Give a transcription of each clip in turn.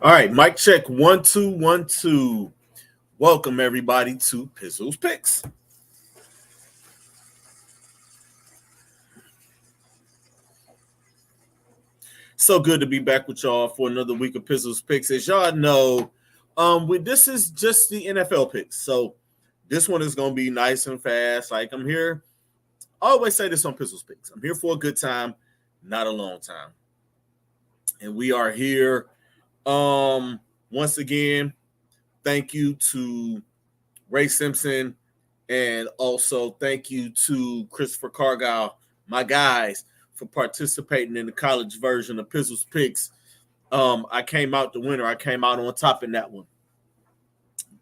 All right, mic check 1 2 1 2. Welcome everybody to Pizzles Picks. So good to be back with y'all for another week of Pizzles Picks. As y'all know, this is just the NFL picks. So this one is gonna be nice and fast. Like I'm here. I always say this on Pizzles Picks. I'm here for a good time, not a long time. And we are here. Once again, thank you to Ray Simpson, and also thank you to Christopher Cargile, my guys, for participating in the college version of Pizzles Picks. I came out the winner. I came out on top in that one.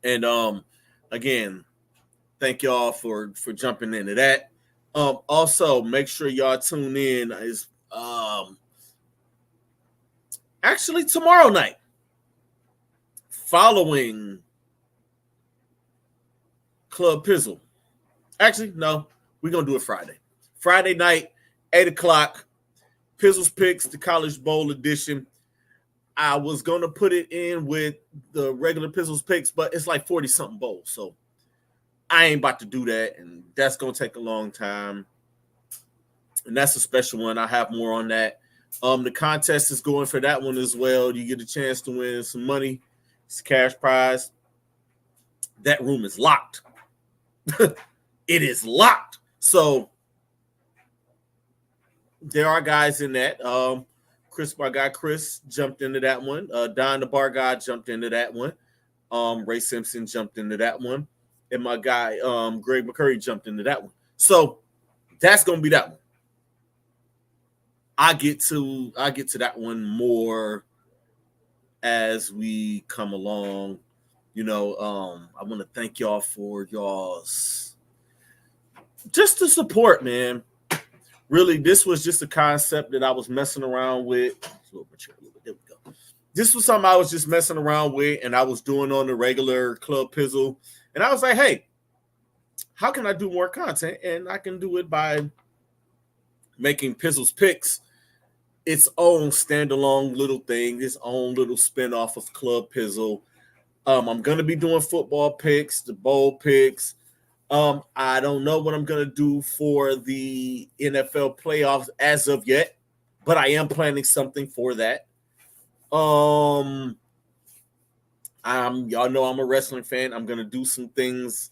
And again, thank y'all for jumping into that. Also, make sure y'all tune in. Is actually tomorrow night, following Club Pizzle. Actually, no, we're going to do it Friday. Friday night, 8 o'clock, Pizzles Picks, the College Bowl edition. I was going to put it in with the regular Pizzles Picks, but it's like 40-something bowls. So I ain't about to do that, and that's going to take a long time. And that's a special one. I have more on that. The contest is going for that one as well. You get a chance to win some money. It's a cash prize. That room is locked. It is locked. So there are guys in that. Chris, my guy Chris, jumped into that one. Don the bar guy jumped into that one. Ray Simpson jumped into that one. And my guy Greg McCurry jumped into that one. So that's gonna be that one. I get to that one more as we come along. You know, I want to thank y'all for y'all's just the support, man. Really, this was just a concept that I was messing around with. There we go. This was something I was just messing around with, and I was doing on the regular Club Pizzle. And I was like, hey, how can I do more content? And I can do it by making Pizzles Picks its own standalone little thing, its own little spinoff of Club Pizzle. I'm going to be doing football picks, the bowl picks. I don't know what I'm going to do for the NFL playoffs as of yet, but I am planning something for that. Y'all know I'm a wrestling fan. I'm going to do some things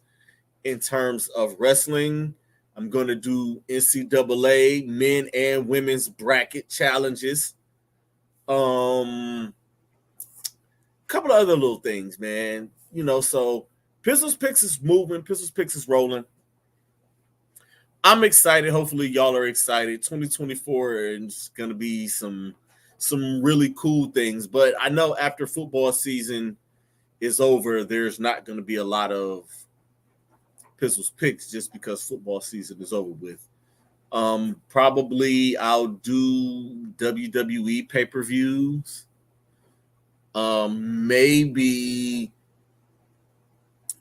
in terms of wrestling. I'm going to do NCAA men and women's bracket challenges. Couple of other little things, man. You know, so Pizzles Picks is moving. Pizzles Picks is rolling. I'm excited. Hopefully, y'all are excited. 2024 is going to be some really cool things. But I know after football season is over, there's not going to be a lot of Pizzles Picks just because football season is over with. Probably I'll do WWE pay-per-views. Maybe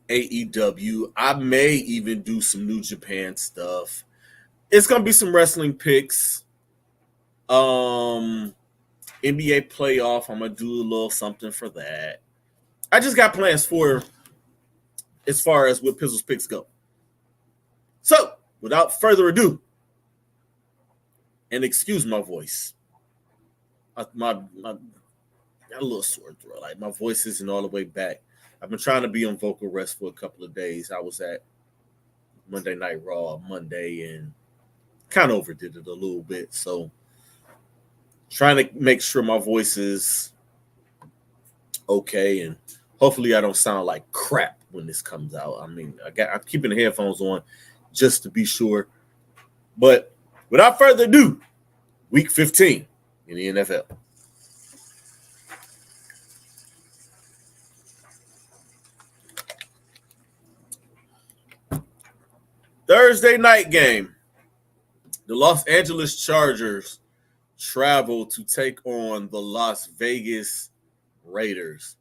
AEW. I may even do some New Japan stuff. It's gonna be some wrestling picks. NBA playoff. I'm gonna do a little something for that. I just got plans for as far as what Pizzles Picks go. So, without further ado, and excuse my voice, my got a little sore throat. Like my voice isn't all the way back. I've been trying to be on vocal rest for a couple of days. I was at Monday Night Raw Monday and kind of overdid it a little bit. So trying to make sure my voice is okay and hopefully I don't sound like crap when this comes out. I mean, I'm keeping the headphones on just to be sure. But without further ado, week 15 in the NFL. Thursday night game. The Los Angeles Chargers travel to take on the Las Vegas Raiders.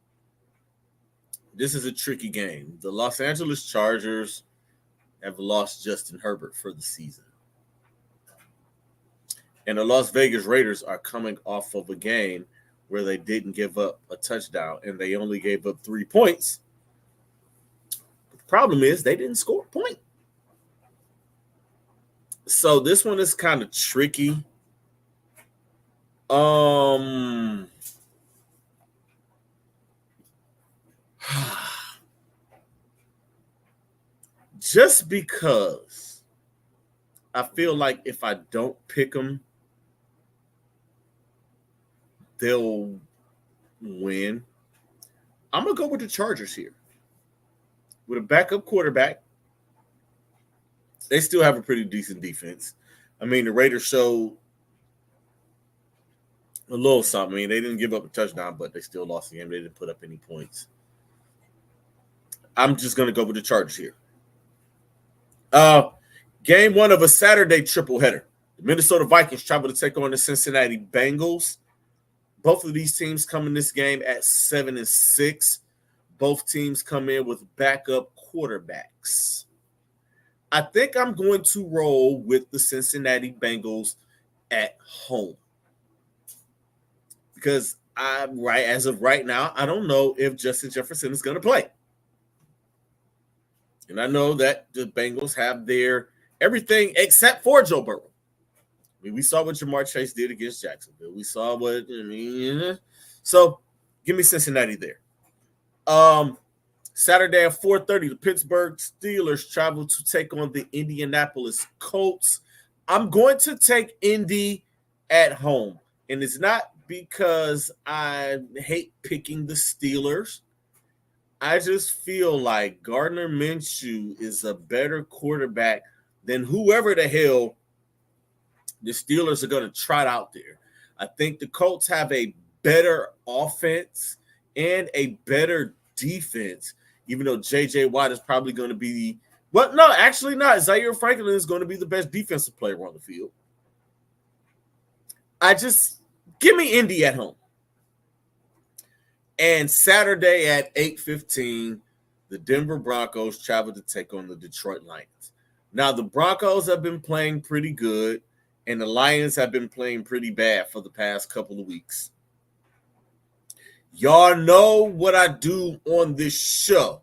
This is a tricky game. The Los Angeles Chargers have lost Justin Herbert for the season. And the Las Vegas Raiders are coming off of a game where they didn't give up a touchdown and they only gave up 3 points. The problem is they didn't score a point. So this one is kind of tricky. Just because I feel like if I don't pick them, they'll win. I'm going to go with the Chargers here. With a backup quarterback, they still have a pretty decent defense. I mean, the Raiders showed a little something. I mean, they didn't give up a touchdown, but they still lost the game. They didn't put up any points. I'm just going to go with the Chargers here. Game 1 of a Saturday triple header. The Minnesota Vikings travel to take on the Cincinnati Bengals. Both of these teams come in this game at 7-6. Both teams come in with backup quarterbacks. I think I'm going to roll with the Cincinnati Bengals at home. Because as of right now, I don't know if Justin Jefferson is going to play. And I know that the Bengals have their everything except for Joe Burrow. I mean, we saw what Jamar Chase did against Jacksonville. We saw what so give me Cincinnati there. Saturday at 4:30, the Pittsburgh Steelers travel to take on the Indianapolis Colts. I'm going to take Indy at home. And it's not because I hate picking the Steelers. I just feel like Gardner Minshew is a better quarterback than whoever the hell the Steelers are going to trot out there. I think the Colts have a better offense and a better defense, even though J.J. Watt is probably going to be – well, no, actually not. Zaire Franklin is going to be the best defensive player on the field. Give me Indy at home. And Saturday at 8:15, the Denver Broncos travel to take on the Detroit Lions. Now, the Broncos have been playing pretty good, and the Lions have been playing pretty bad for the past couple of weeks. Y'all know what I do on this show.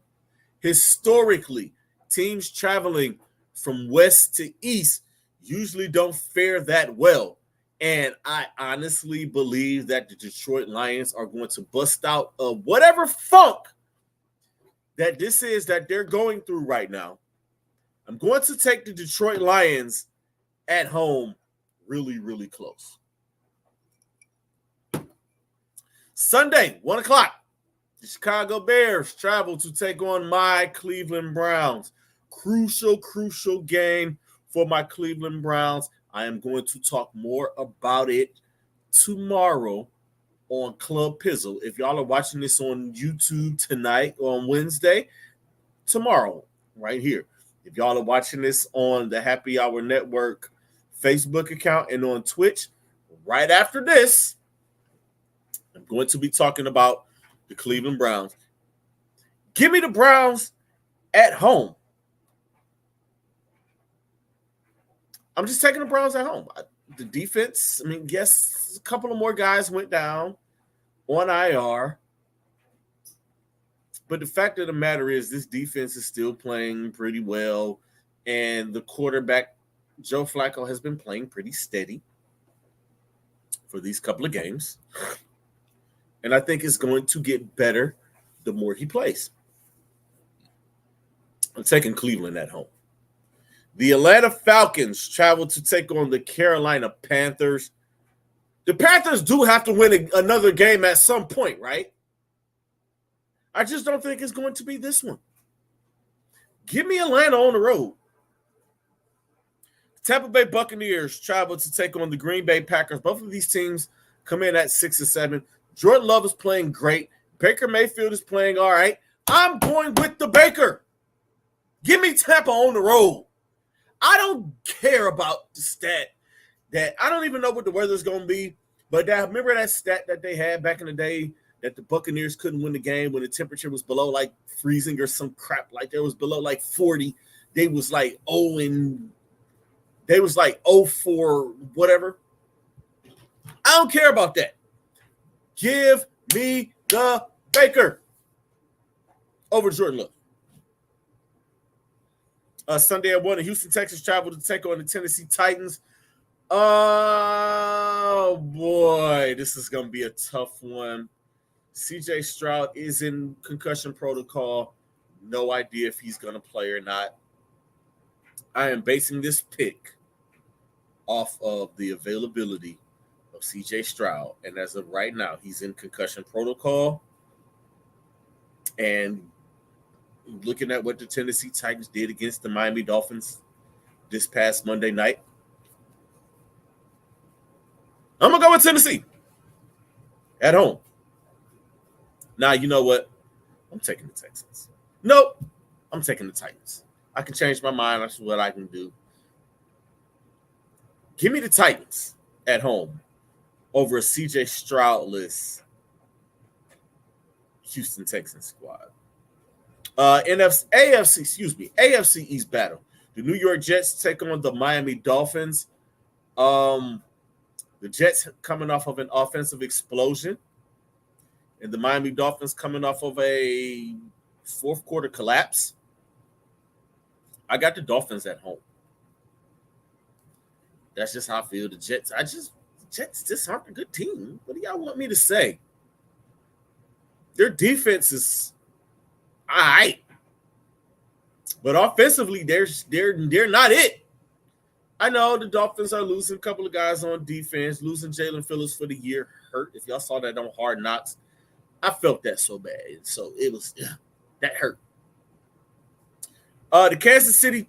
Historically, teams traveling from west to east usually don't fare that well. And I honestly believe that the Detroit Lions are going to bust out of whatever funk that this is that they're going through right now. I'm going to take the Detroit Lions at home really, really close. Sunday, 1 o'clock, the Chicago Bears travel to take on my Cleveland Browns. Crucial game for my Cleveland Browns. I am going to talk more about it tomorrow on Club Pizzle. If y'all are watching this on YouTube tonight or on Wednesday, tomorrow, right here. If y'all are watching this on the Happy Hour Network Facebook account and on Twitch, right after this, I'm going to be talking about the Cleveland Browns. Give me the Browns at home. I'm just taking the Browns at home. The defense, I mean, yes, a couple of more guys went down on IR. But the fact of the matter is this defense is still playing pretty well. And the quarterback, Joe Flacco, has been playing pretty steady for these couple of games. And I think it's going to get better the more he plays. I'm taking Cleveland at home. The Atlanta Falcons travel to take on the Carolina Panthers. The Panthers do have to win another game at some point, right? I just don't think it's going to be this one. Give me Atlanta on the road. The Tampa Bay Buccaneers travel to take on the Green Bay Packers. Both of these teams come in at 6-7. Jordan Love is playing great. Baker Mayfield is playing all right. I'm going with the Baker. Give me Tampa on the road. I don't care about the stat that I don't even know what the weather's going to be, but remember that stat that they had back in the day that the Buccaneers couldn't win the game when the temperature was below like freezing or some crap like that was below like 40. They was like 0 for whatever. I don't care about that. Give me the Baker over Jordan Love. Sunday at 1, the Houston Texans travel to take on the Tennessee Titans. Oh, boy, this is going to be a tough one. CJ Stroud is in concussion protocol. No idea if he's going to play or not. I am basing this pick off of the availability of CJ Stroud. And as of right now, he's in concussion protocol. And looking at what the Tennessee Titans did against the Miami Dolphins this past Monday night, I'm going to go with Tennessee at home. Now, you know what? I'm taking the Texans. Nope. I'm taking the Titans. I can change my mind. That's what I can do. Give me the Titans at home over a CJ Stroud-less Houston Texans squad. AFC East battle. The New York Jets take on the Miami Dolphins. The Jets coming off of an offensive explosion, and the Miami Dolphins coming off of a fourth quarter collapse. I got the Dolphins at home. That's just how I feel. The Jets just aren't a good team. What do y'all want me to say? Their defense is all right, but offensively, they're not it. I know the Dolphins are losing a couple of guys on defense, losing Jalen Phillips for the year. Hurt. If y'all saw that on Hard Knocks, I felt that so bad. So it was that hurt. The Kansas City.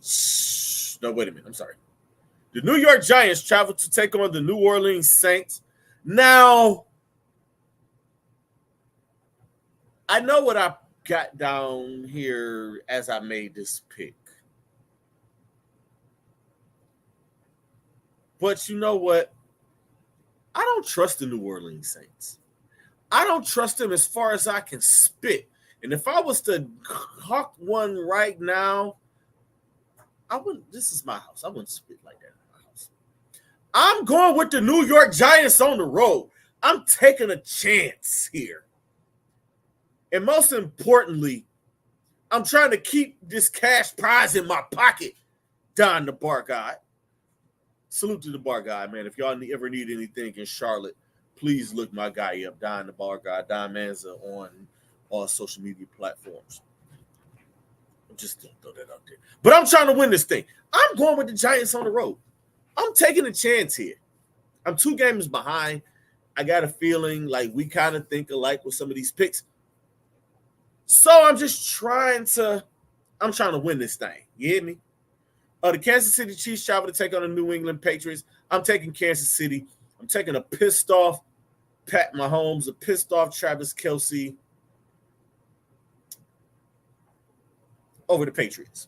No, wait a minute. I'm sorry. The New York Giants travel to take on the New Orleans Saints. Now, I know what I got down here as I made this pick. But you know what? I don't trust the New Orleans Saints. I don't trust them as far as I can spit. And if I was to hawk one right now, I wouldn't. This is my house. I wouldn't spit like that in my house. I'm going with the New York Giants on the road. I'm taking a chance here. And most importantly, I'm trying to keep this cash prize in my pocket. Don the Bar Guy. Salute to the Bar Guy, man. If y'all ever need anything in Charlotte, please look my guy up, Don the Bar Guy, Don Manza, on all social media platforms. Just don't throw that out there. But I'm trying to win this thing. I'm going with the Giants on the road. I'm taking a chance here. I'm 2 games behind. I got a feeling like we kind of think alike with some of these picks. So I'm trying to win this thing. You hear me? The Kansas City Chiefs travel to take on the New England Patriots. I'm taking Kansas City. I'm taking a pissed off Pat Mahomes, a pissed off Travis Kelce over the Patriots.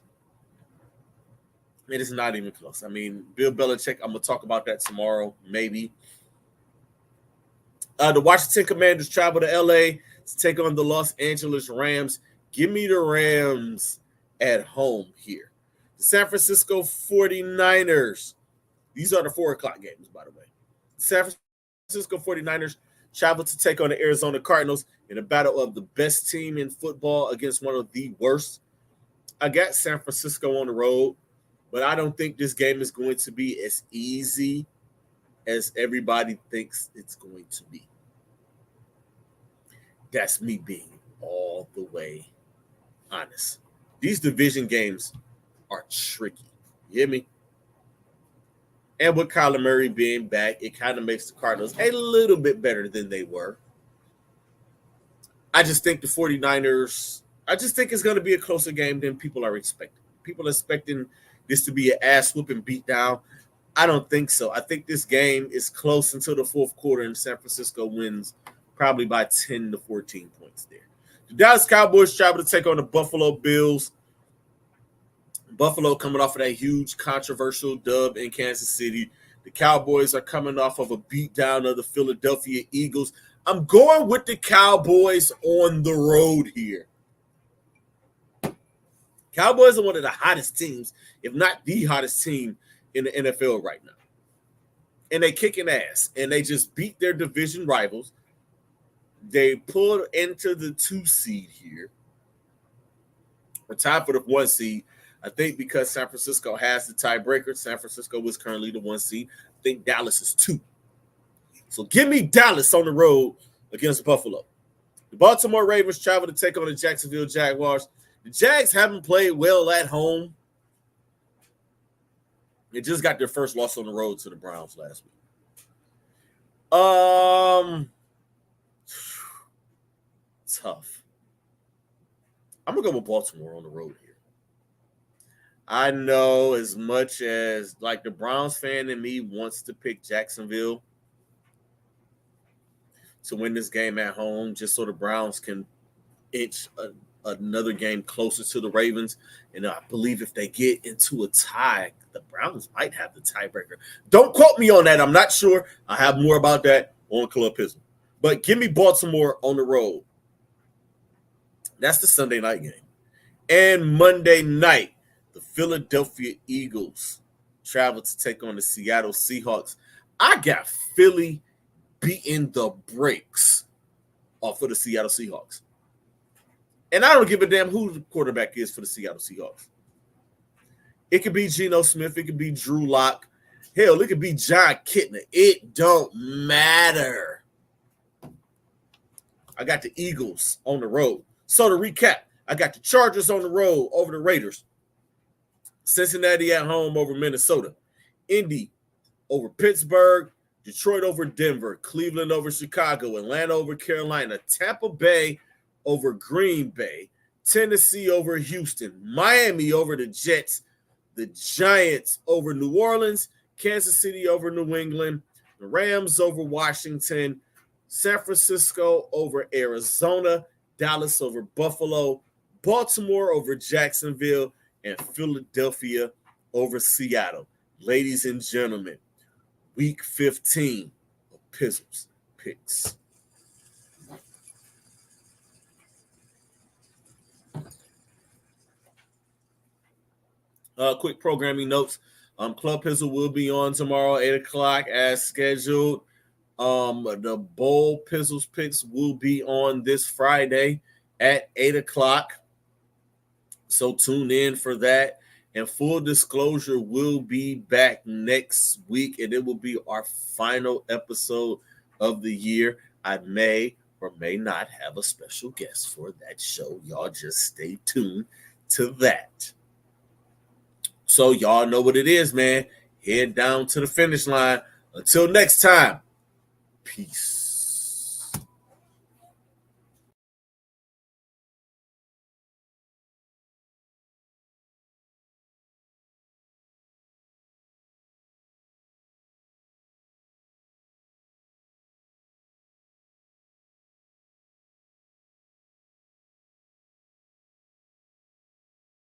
It is not even close. I mean, Bill Belichick, I'm going to talk about that tomorrow, maybe. The Washington Commanders travel to L.A. to take on the Los Angeles Rams. Give me the Rams at home here. The San Francisco 49ers. These are the 4 o'clock games, by the way. The San Francisco 49ers travel to take on the Arizona Cardinals in a battle of the best team in football against one of the worst. I got San Francisco on the road, but I don't think this game is going to be as easy as everybody thinks it's going to be. That's me being all the way honest. These division games are tricky. You hear me? And with Kyler Murray being back, it kind of makes the Cardinals a little bit better than they were. I just think the 49ers, I just think it's going to be a closer game than people are expecting. People are expecting this to be an ass-whooping beatdown. I don't think so. I think this game is close until the fourth quarter, and San Francisco wins probably by 10 to 14 points there. The Dallas Cowboys travel to take on the Buffalo Bills. Buffalo coming off of that huge controversial dub in Kansas City. The Cowboys are coming off of a beatdown of the Philadelphia Eagles. I'm going with the Cowboys on the road here. Cowboys are one of the hottest teams, if not the hottest team in the NFL right now. And they kicking ass. And they just beat their division rivals. They pulled into the 2 seed here. We're tied for the 1 seed. I think because San Francisco has the tiebreaker, San Francisco was currently the 1 seed. I think Dallas is 2. So give me Dallas on the road against Buffalo. The Baltimore Ravens travel to take on the Jacksonville Jaguars. The Jags haven't played well at home. They just got their first loss on the road to the Browns last week. Tough. I'm going to go with Baltimore on the road here. I know as much as like the Browns fan in me wants to pick Jacksonville to win this game at home just so the Browns can inch another game closer to the Ravens. And I believe if they get into a tie, the Browns might have the tiebreaker. Don't quote me on that. I'm not sure. I have more about that on Club Pizzle. But give me Baltimore on the road. That's the Sunday night game. And Monday night, the Philadelphia Eagles travel to take on the Seattle Seahawks. I got Philly beating the brakes off of the Seattle Seahawks. And I don't give a damn who the quarterback is for the Seattle Seahawks. It could be Geno Smith. It could be Drew Lock. Hell, it could be John Kitna. It don't matter. I got the Eagles on the road. So to recap, I got the Chargers on the road over the Raiders. Cincinnati at home over Minnesota. Indy over Pittsburgh. Detroit over Denver. Cleveland over Chicago. Atlanta over Carolina. Tampa Bay over Green Bay. Tennessee over Houston. Miami over the Jets. The Giants over New Orleans. Kansas City over New England. The Rams over Washington. San Francisco over Arizona. Dallas over Buffalo. Baltimore over Jacksonville. And Philadelphia over Seattle. Ladies and gentlemen, week 15 of Pizzles Picks. Quick programming notes. Club Pizzle will be on tomorrow, 8 o'clock as scheduled. The Bowl Pizzles Picks will be on this Friday at 8 o'clock. So tune in for that. And full disclosure, we'll be back next week, and it will be our final episode of the year. I may or may not have a special guest for that show. Y'all just stay tuned to that. So y'all know what it is, man. Head down to the finish line. Until next time, peace.